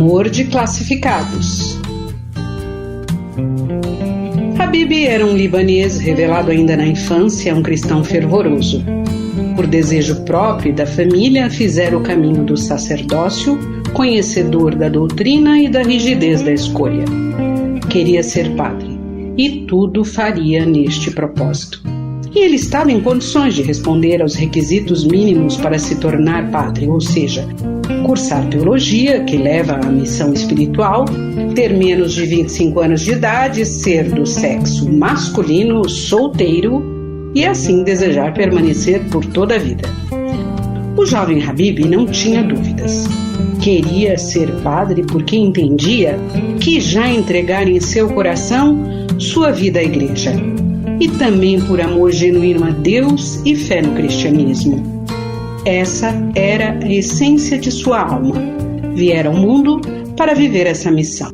amor de classificados. Habib era um libanês revelado ainda na infância, um cristão fervoroso. Por desejo próprio e da família, fizera o caminho do sacerdócio, conhecedor da doutrina e da rigidez da escolha. Queria ser padre, e tudo faria neste propósito. E ele estava em condições de responder aos requisitos mínimos para se tornar padre, ou seja, cursar teologia, que leva à missão espiritual, ter menos de 25 anos de idade, ser do sexo masculino, solteiro e assim desejar permanecer por toda a vida. O jovem Habib não tinha dúvidas. Queria ser padre porque entendia que já entregara em seu coração sua vida à igreja, e também por amor genuíno a Deus e fé no cristianismo. Essa era a essência de sua alma. Viera ao mundo para viver essa missão.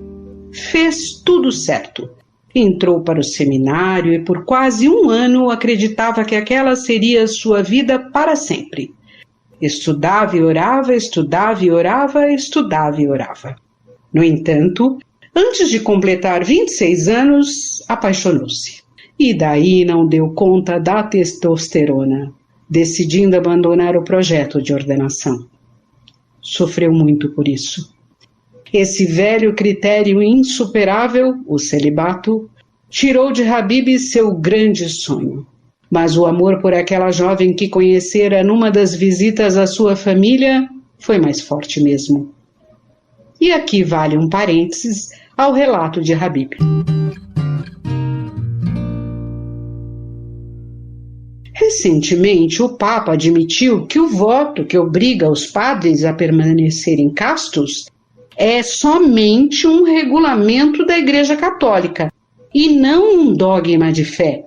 Fez tudo certo. Entrou para o seminário e por quase um ano acreditava que aquela seria sua vida para sempre. Estudava e orava, estudava e orava, estudava e orava. No entanto, antes de completar 26 anos, apaixonou-se. E daí não deu conta da testosterona, decidindo abandonar o projeto de ordenação. Sofreu muito por isso. Esse velho critério insuperável, o celibato, tirou de Habib seu grande sonho. Mas o amor por aquela jovem que conhecera numa das visitas à sua família foi mais forte mesmo. E aqui vale um parênteses ao relato de Habib. Recentemente, o Papa admitiu que o voto que obriga os padres a permanecerem castos é somente um regulamento da Igreja Católica e não um dogma de fé.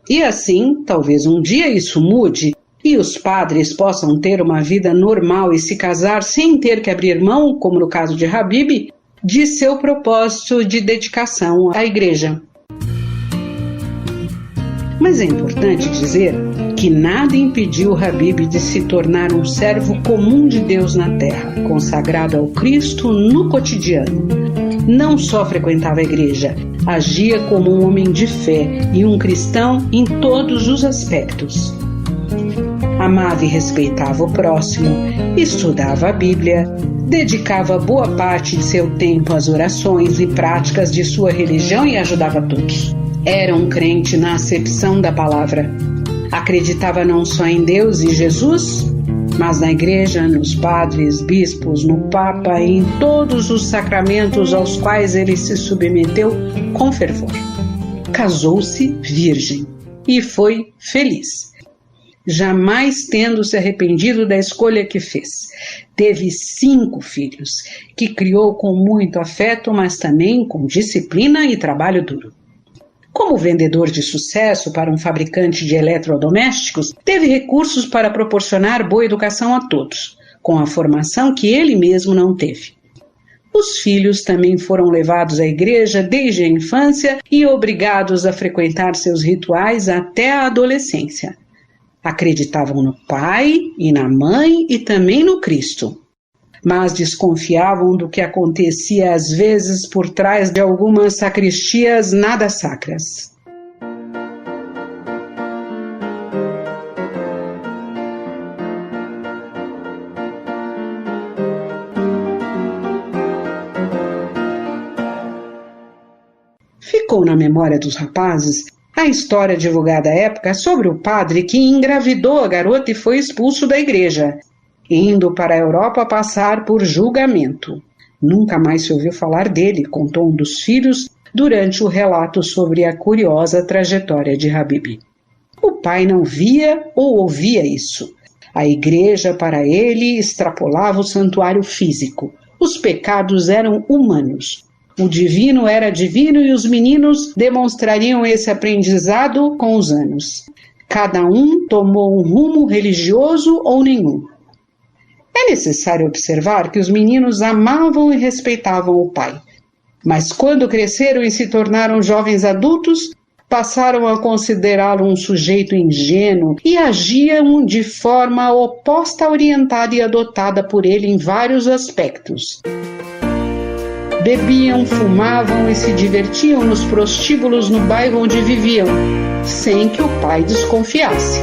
E assim, talvez um dia isso mude e os padres possam ter uma vida normal e se casar sem ter que abrir mão, como no caso de Habib, de seu propósito de dedicação à Igreja. Mas é importante dizer que nada impediu Habib de se tornar um servo comum de Deus na terra, consagrado ao Cristo no cotidiano. Não só frequentava a igreja, agia como um homem de fé e um cristão em todos os aspectos. Amava e respeitava o próximo, estudava a Bíblia, dedicava boa parte de seu tempo às orações e práticas de sua religião e ajudava todos. Era um crente na acepção da palavra. Acreditava não só em Deus e Jesus, mas na igreja, nos padres, bispos, no Papa e em todos os sacramentos aos quais ele se submeteu com fervor. Casou-se virgem e foi feliz, jamais tendo se arrependido da escolha que fez. Teve 5 filhos, que criou com muito afeto, mas também com disciplina e trabalho duro. Como vendedor de sucesso para um fabricante de eletrodomésticos, teve recursos para proporcionar boa educação a todos, com a formação que ele mesmo não teve. Os filhos também foram levados à igreja desde a infância e obrigados a frequentar seus rituais até a adolescência. Acreditavam no pai e na mãe e também no Cristo, mas desconfiavam do que acontecia às vezes por trás de algumas sacristias nada sacras. Ficou na memória dos rapazes a história divulgada à época sobre o padre que engravidou a garota e foi expulso da igreja, indo para a Europa passar por julgamento. Nunca mais se ouviu falar dele, contou um dos filhos durante o relato sobre a curiosa trajetória de Habib. O pai não via ou ouvia isso. A igreja, para ele, extrapolava o santuário físico. Os pecados eram humanos. O divino era divino e os meninos demonstrariam esse aprendizado com os anos. Cada um tomou um rumo religioso ou nenhum. É necessário observar que os meninos amavam e respeitavam o pai. Mas quando cresceram e se tornaram jovens adultos, passaram a considerá-lo um sujeito ingênuo e agiam de forma oposta à orientada e adotada por ele em vários aspectos. bebiam, fumavam e se divertiam nos prostíbulos no bairro onde viviam, sem que o pai desconfiasse.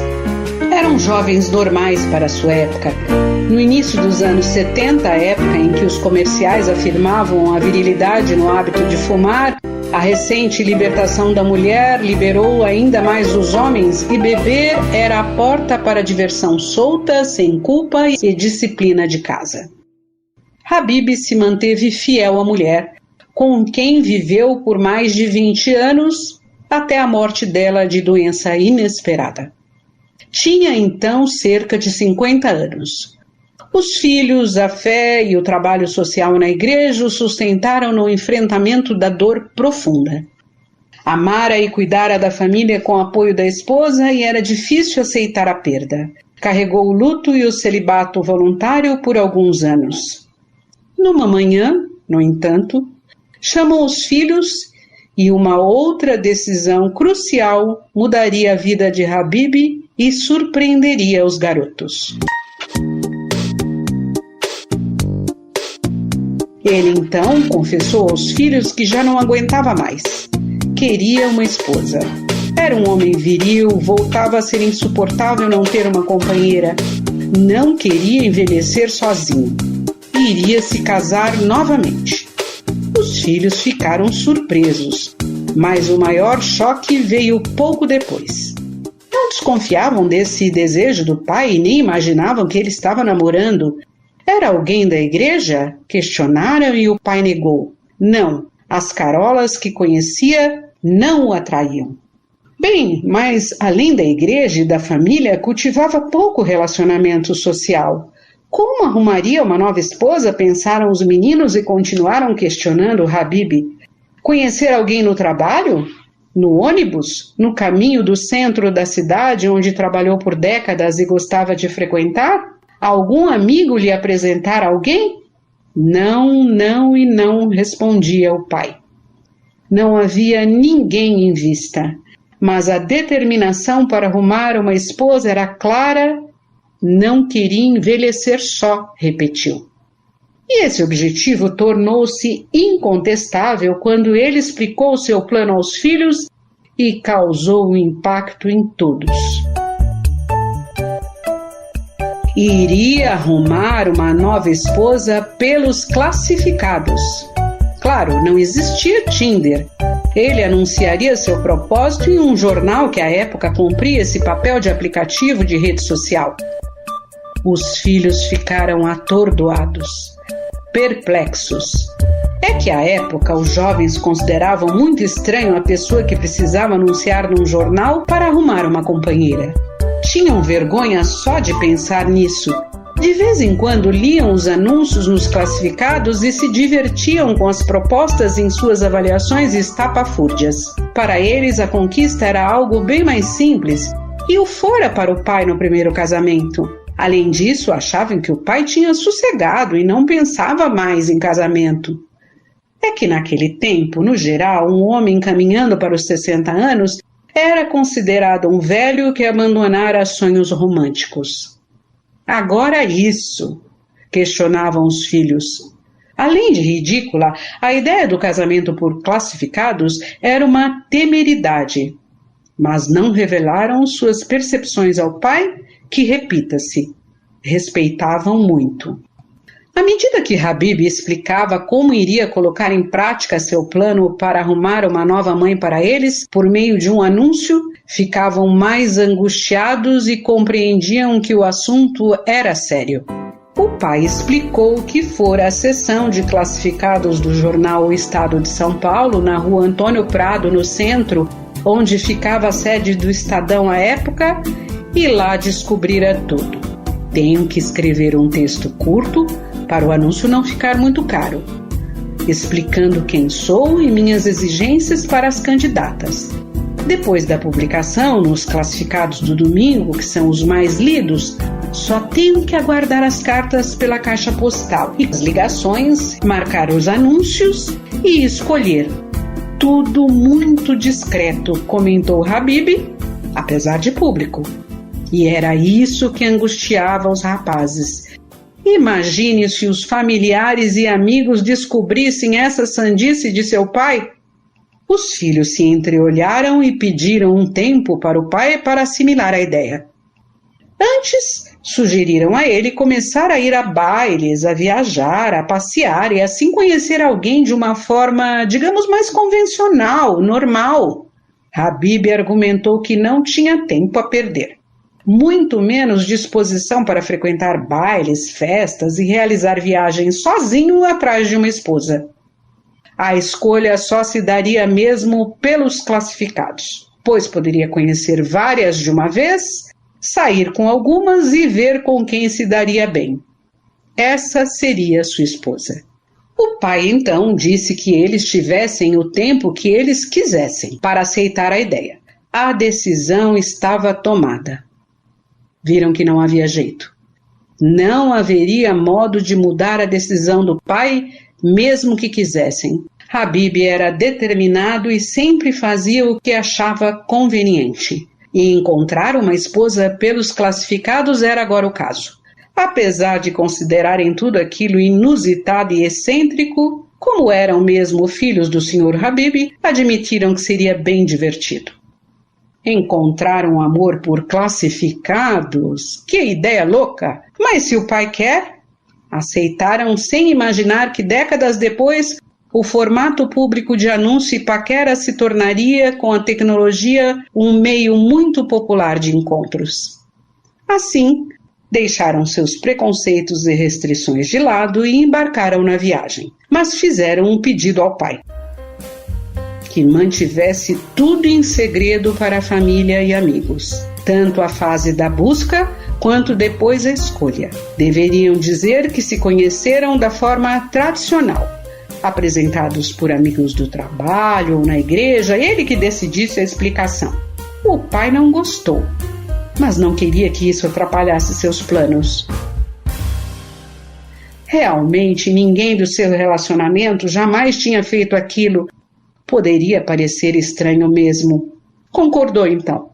Eram jovens normais para sua época. No início dos anos 70, a época em que os comerciais afirmavam a virilidade no hábito de fumar, a recente libertação da mulher liberou ainda mais os homens e beber era a porta para a diversão solta, sem culpa e disciplina de casa. Habib se manteve fiel à mulher, com quem viveu por mais de 20 anos, até a morte dela de doença inesperada. Tinha então cerca de 50 anos. Os filhos, a fé e o trabalho social na igreja o sustentaram no enfrentamento da dor profunda. Amara e cuidara da família com o apoio da esposa e era difícil aceitar a perda. Carregou o luto e o celibato voluntário por alguns anos. Numa manhã, no entanto, chamou os filhos e uma outra decisão crucial mudaria a vida de Habib e surpreenderia os garotos. Ele então confessou aos filhos que já não aguentava mais. Queria uma esposa. Era um homem viril, voltava a ser insuportável não ter uma companheira. Não queria envelhecer sozinho. Iria se casar novamente. Os filhos ficaram surpresos, mas o maior choque veio pouco depois. Não desconfiavam desse desejo do pai e nem imaginavam que ele estava namorando. Era alguém da igreja? Questionaram e o pai negou. Não, as carolas que conhecia não o atraíam. Bem, mas além da igreja e da família, cultivava pouco relacionamento social. Como arrumaria uma nova esposa, pensaram os meninos e continuaram questionando Habib. Conhecer alguém no trabalho? No ônibus? No caminho do centro da cidade onde trabalhou por décadas e gostava de frequentar? Algum amigo lhe apresentar alguém? Não, não e não, respondia o pai. Não havia ninguém em vista, mas a determinação para arrumar uma esposa era clara. Não queria envelhecer só, repetiu. E esse objetivo tornou-se incontestável quando ele explicou seu plano aos filhos e causou um impacto em todos. Iria arrumar uma nova esposa pelos classificados. Claro, não existia Tinder. Ele anunciaria seu propósito em um jornal que à época cumpria esse papel de aplicativo de rede social. Os filhos ficaram atordoados, perplexos. É que à época os jovens consideravam muito estranho a pessoa que precisava anunciar num jornal para arrumar uma companheira. Tinham vergonha só de pensar nisso. De vez em quando liam os anúncios nos classificados e se divertiam com as propostas em suas avaliações estapafúrdias. Para eles, a conquista era algo bem mais simples e o fora para o pai no primeiro casamento. Além disso, achavam que o pai tinha sossegado e não pensava mais em casamento. É que naquele tempo, no geral, um homem caminhando para os 60 anos era considerado um velho que abandonara sonhos românticos. Agora isso, questionavam os filhos. Além de ridícula, a ideia do casamento por classificados era uma temeridade, mas não revelaram suas percepções ao pai, que, repita-se, respeitavam muito. À medida que Habib explicava como iria colocar em prática seu plano para arrumar uma nova mãe para eles, por meio de um anúncio, ficavam mais angustiados e compreendiam que o assunto era sério. O pai explicou que fora à seção de classificados do jornal O Estado de São Paulo, na rua Antônio Prado, no centro, onde ficava a sede do Estadão à época, e lá descobrira tudo. Tenho que escrever um texto curto para o anúncio não ficar muito caro, explicando quem sou e minhas exigências para as candidatas. Depois da publicação, nos classificados do domingo, que são os mais lidos, só tenho que aguardar as cartas pela caixa postal e as ligações, marcar os anúncios e escolher. Tudo muito discreto, comentou Habib, apesar de público. E era isso que angustiava os rapazes. Imagine se os familiares e amigos descobrissem essa sandice de seu pai. Os filhos se entreolharam e pediram um tempo para o pai para assimilar a ideia. Antes, sugeriram a ele começar a ir a bailes, a viajar, a passear e assim conhecer alguém de uma forma, digamos, mais convencional, normal. Habib argumentou que não tinha tempo a perder, muito menos disposição para frequentar bailes, festas e realizar viagens sozinho atrás de uma esposa. A escolha só se daria mesmo pelos classificados, pois poderia conhecer várias de uma vez, sair com algumas e ver com quem se daria bem. Essa seria sua esposa. O pai então disse que eles tivessem o tempo que eles quisessem para aceitar a ideia. A decisão estava tomada. Viram que não havia jeito. Não haveria modo de mudar a decisão do pai, mesmo que quisessem. Habib era determinado e sempre fazia o que achava conveniente. E encontrar uma esposa pelos classificados era agora o caso. Apesar de considerarem tudo aquilo inusitado e excêntrico, como eram mesmo filhos do Sr. Habib, admitiram que seria bem divertido. Encontrar um amor por classificados? Que ideia louca! Mas se o pai quer? Aceitaram sem imaginar que décadas depois o formato público de anúncio e paquera se tornaria, com a tecnologia, um meio muito popular de encontros. Assim, deixaram seus preconceitos e restrições de lado e embarcaram na viagem, mas fizeram um pedido ao pai: que mantivesse tudo em segredo para a família e amigos, tanto a fase da busca quanto depois a escolha. Deveriam dizer que se conheceram da forma tradicional, apresentados por amigos do trabalho ou na igreja, ele que decidisse a explicação. O pai não gostou, mas não queria que isso atrapalhasse seus planos. Realmente, ninguém do seu relacionamento jamais tinha feito aquilo. Poderia parecer estranho mesmo. Concordou então.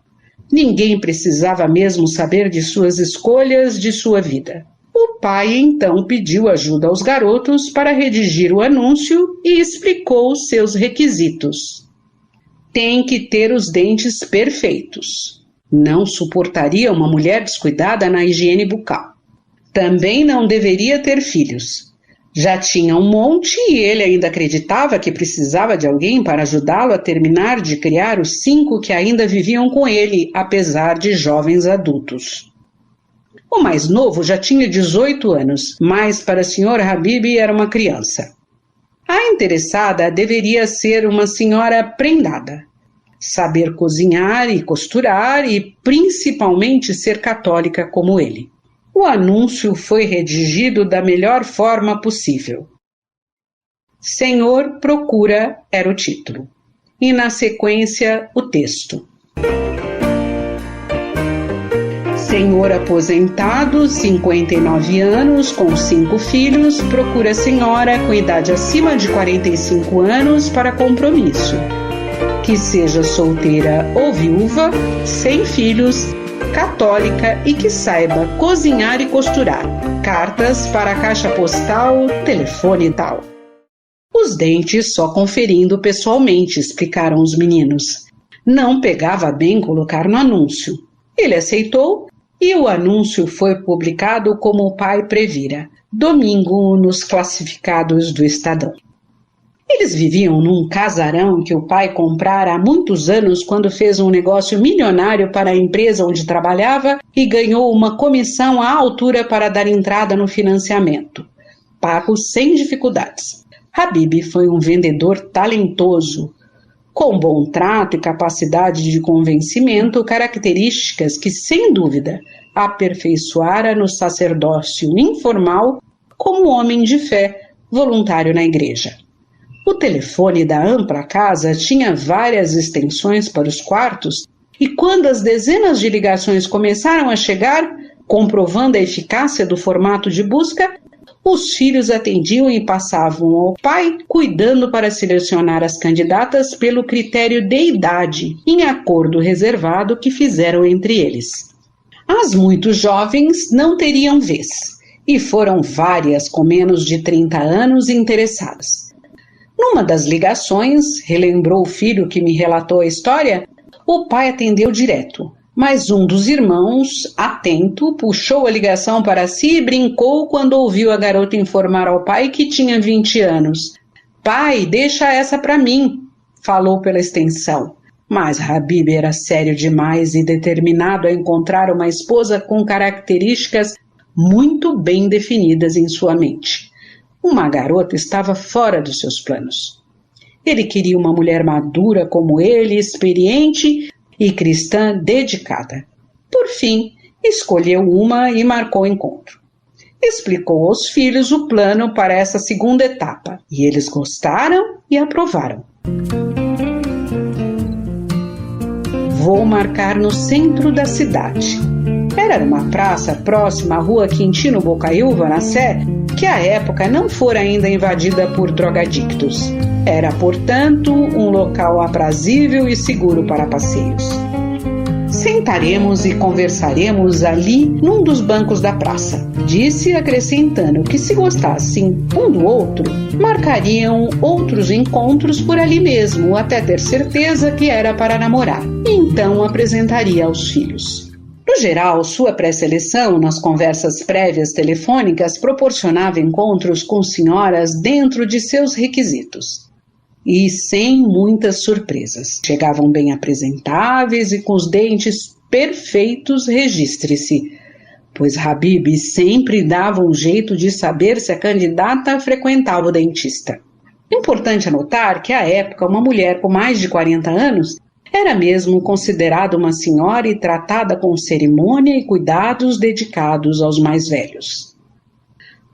Ninguém precisava mesmo saber de suas escolhas, de sua vida. O pai então pediu ajuda aos garotos para redigir o anúncio e explicou os seus requisitos. Tem que ter os dentes perfeitos. Não suportaria uma mulher descuidada na higiene bucal. Também não deveria ter filhos. Já tinha um monte e ele ainda acreditava que precisava de alguém para ajudá-lo a terminar de criar os 5 que ainda viviam com ele, apesar de jovens adultos. O mais novo já tinha 18 anos, mas para o Sr. Habib era uma criança. A interessada deveria ser uma senhora prendada, saber cozinhar e costurar e principalmente ser católica como ele. O anúncio foi redigido da melhor forma possível. Senhor procura era o título, e na sequência o texto. Senhor aposentado, 59 anos, com 5 filhos, procura senhora com idade acima de 45 anos para compromisso. Que seja solteira ou viúva, sem filhos, católica e que saiba cozinhar e costurar. Cartas para a caixa postal, telefone tal. Os dentes só conferindo pessoalmente, explicaram os meninos. Não pegava bem colocar no anúncio. Ele aceitou e o anúncio foi publicado como o pai previra, domingo nos classificados do Estadão. Eles viviam num casarão que o pai comprara há muitos anos quando fez um negócio milionário para a empresa onde trabalhava e ganhou uma comissão à altura para dar entrada no financiamento, pago sem dificuldades. Habib foi um vendedor talentoso, com bom trato e capacidade de convencimento, características que, sem dúvida, aperfeiçoara no sacerdócio informal como homem de fé, voluntário na igreja. O telefone da ampla casa tinha várias extensões para os quartos e quando as dezenas de ligações começaram a chegar, comprovando a eficácia do formato de busca, os filhos atendiam e passavam ao pai, cuidando para selecionar as candidatas pelo critério de idade, em acordo reservado que fizeram entre eles. As muito jovens não teriam vez, e foram várias com menos de 30 anos interessadas. Numa das ligações, relembrou o filho que me relatou a história, o pai atendeu direto, mas um dos irmãos, atento, puxou a ligação para si e brincou quando ouviu a garota informar ao pai que tinha 20 anos. "Pai, deixa essa para mim", falou pela extensão. Mas Habib era sério demais e determinado a encontrar uma esposa com características muito bem definidas em sua mente. Uma garota estava fora dos seus planos. Ele queria uma mulher madura como ele, experiente e cristã dedicada. Por fim, escolheu uma e marcou o encontro. Explicou aos filhos o plano para essa segunda etapa, e eles gostaram e aprovaram. "Vou marcar no centro da cidade." Era uma praça próxima à rua Quintino Bocaiúva, na Sé, que à época não fora ainda invadida por drogadictos. Era, portanto, um local aprazível e seguro para passeios. "Sentaremos e conversaremos ali num dos bancos da praça", disse, acrescentando que se gostassem um do outro, marcariam outros encontros por ali mesmo, até ter certeza que era para namorar, e então apresentaria aos filhos. No geral, sua pré-seleção nas conversas prévias telefônicas proporcionava encontros com senhoras dentro de seus requisitos. E sem muitas surpresas. Chegavam bem apresentáveis e com os dentes perfeitos, registre-se, pois Habib sempre dava um jeito de saber se a candidata frequentava o dentista. Importante anotar que, à época, uma mulher com mais de 40 anos era mesmo considerada uma senhora e tratada com cerimônia e cuidados dedicados aos mais velhos.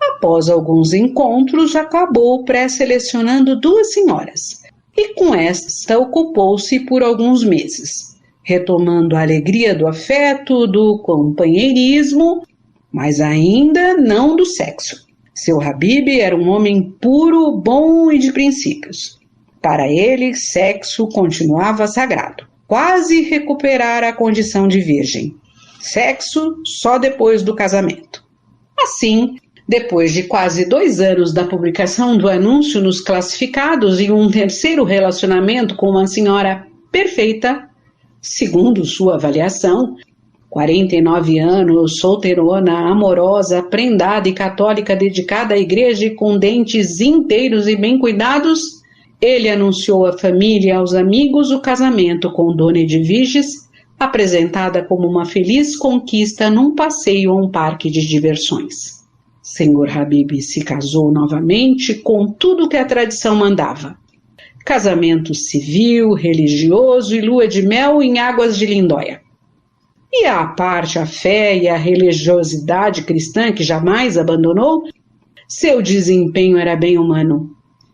Após alguns encontros, acabou pré-selecionando 2 senhoras, e com esta ocupou-se por alguns meses, retomando a alegria do afeto, do companheirismo, mas ainda não do sexo. Seu Habib era um homem puro, bom e de princípios. Para ele, sexo continuava sagrado. Quase recuperara a condição de virgem. Sexo só depois do casamento. Assim, depois de quase 2 anos da publicação do anúncio nos classificados e um terceiro relacionamento com uma senhora perfeita, segundo sua avaliação, 49 anos, solteirona, amorosa, prendada e católica, dedicada à igreja e com dentes inteiros e bem cuidados, ele anunciou à família e aos amigos o casamento com Dona Edviges, apresentada como uma feliz conquista num passeio a um parque de diversões. Senhor Habib se casou novamente com tudo que a tradição mandava. Casamento civil, religioso e lua de mel em Águas de Lindóia. E à parte a fé e a religiosidade cristã que jamais abandonou, seu desempenho era bem humano.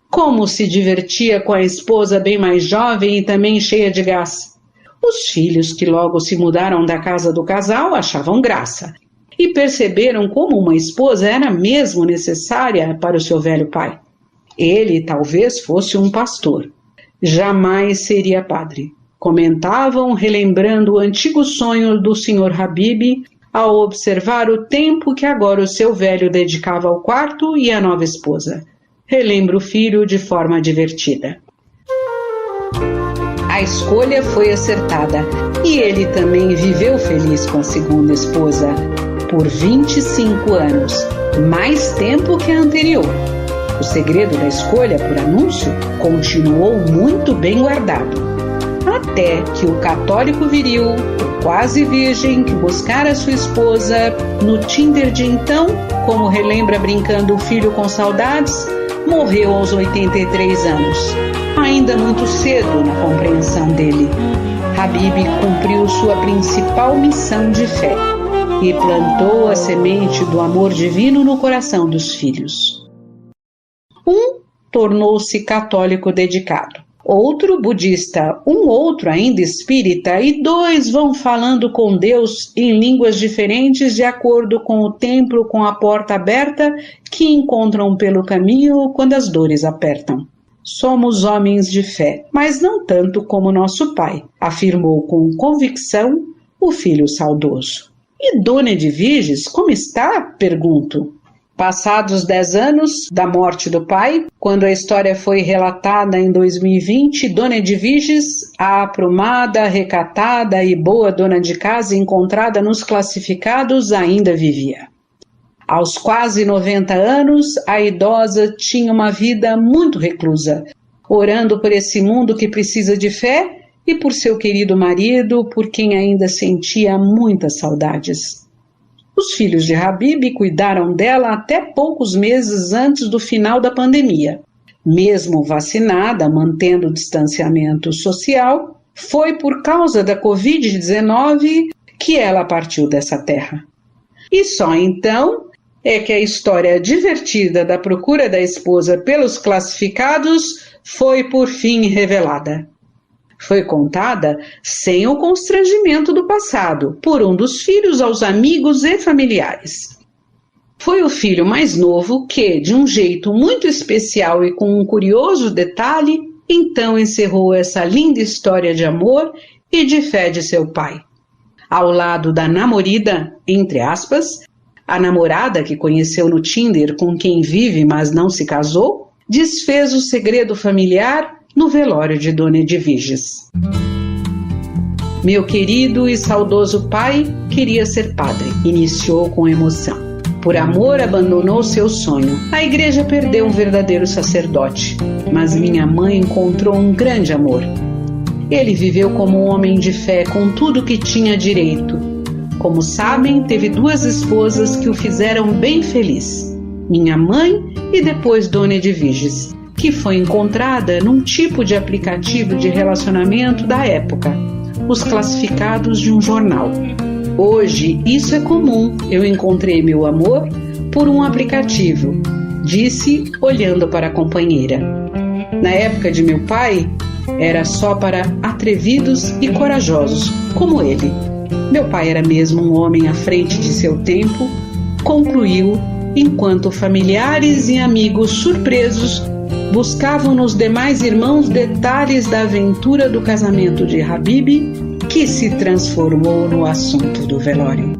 Como se divertia com a esposa bem mais jovem e também cheia de gás. Os filhos que logo se mudaram da casa do casal achavam graça e perceberam como uma esposa era mesmo necessária para o seu velho pai. Ele talvez fosse um pastor, jamais seria padre. Comentavam, relembrando o antigo sonho do Sr. Habib ao observar o tempo que agora o seu velho dedicava ao quarto e à nova esposa. Relembra o filho de forma divertida. A escolha foi acertada e ele também viveu feliz com a segunda esposa por 25 anos, mais tempo que a anterior. O segredo da escolha por anúncio continuou muito bem guardado, até que o católico viril, o quase virgem que buscara sua esposa no Tinder de então, como relembra brincando o filho com saudades, morreu aos 83 anos, ainda muito cedo na compreensão dele. Habib cumpriu sua principal missão de fé e plantou a semente do amor divino no coração dos filhos. Um tornou-se católico dedicado, outro budista, um outro ainda espírita, e 2 vão falando com Deus em línguas diferentes de acordo com o templo com a porta aberta que encontram pelo caminho quando as dores apertam. Somos homens de fé, mas não tanto como nosso pai, afirmou com convicção o filho saudoso. E Dona Edviges, como está? Pergunto. Passados 10 anos da morte do pai, quando a história foi relatada em 2020, Dona Edviges, a aprumada, recatada e boa dona de casa encontrada nos classificados, ainda vivia. Aos quase 90 anos, a idosa tinha uma vida muito reclusa, orando por esse mundo que precisa de fé e por seu querido marido, por quem ainda sentia muitas saudades. Os filhos de Habib cuidaram dela até poucos meses antes do final da pandemia. Mesmo vacinada, mantendo o distanciamento social, foi por causa da Covid-19 que ela partiu dessa terra. E só então é que a história divertida da procura da esposa pelos classificados foi por fim revelada. Foi contada sem o constrangimento do passado, por um dos filhos aos amigos e familiares. Foi o filho mais novo que, de um jeito muito especial e com um curioso detalhe, então encerrou essa linda história de amor e de fé de seu pai. Ao lado da namorida, entre aspas, a namorada que conheceu no Tinder com quem vive mas não se casou, desfez o segredo familiar no velório de Dona Edviges. Meu querido e saudoso pai queria ser padre, iniciou com emoção. Por amor abandonou seu sonho. A igreja perdeu um verdadeiro sacerdote, mas minha mãe encontrou um grande amor. Ele viveu como um homem de fé com tudo que tinha direito. Como sabem, teve 2 esposas que o fizeram bem feliz. Minha mãe e depois Dona Edviges, que foi encontrada num tipo de aplicativo de relacionamento da época, os classificados de um jornal. Hoje, isso é comum, eu encontrei meu amor por um aplicativo, disse olhando para a companheira. Na época de meu pai, era só para atrevidos e corajosos, como ele. Meu pai era mesmo um homem à frente de seu tempo, concluiu, enquanto familiares e amigos surpresos buscavam nos demais irmãos detalhes da aventura do casamento de Habib, que se transformou no assunto do velório.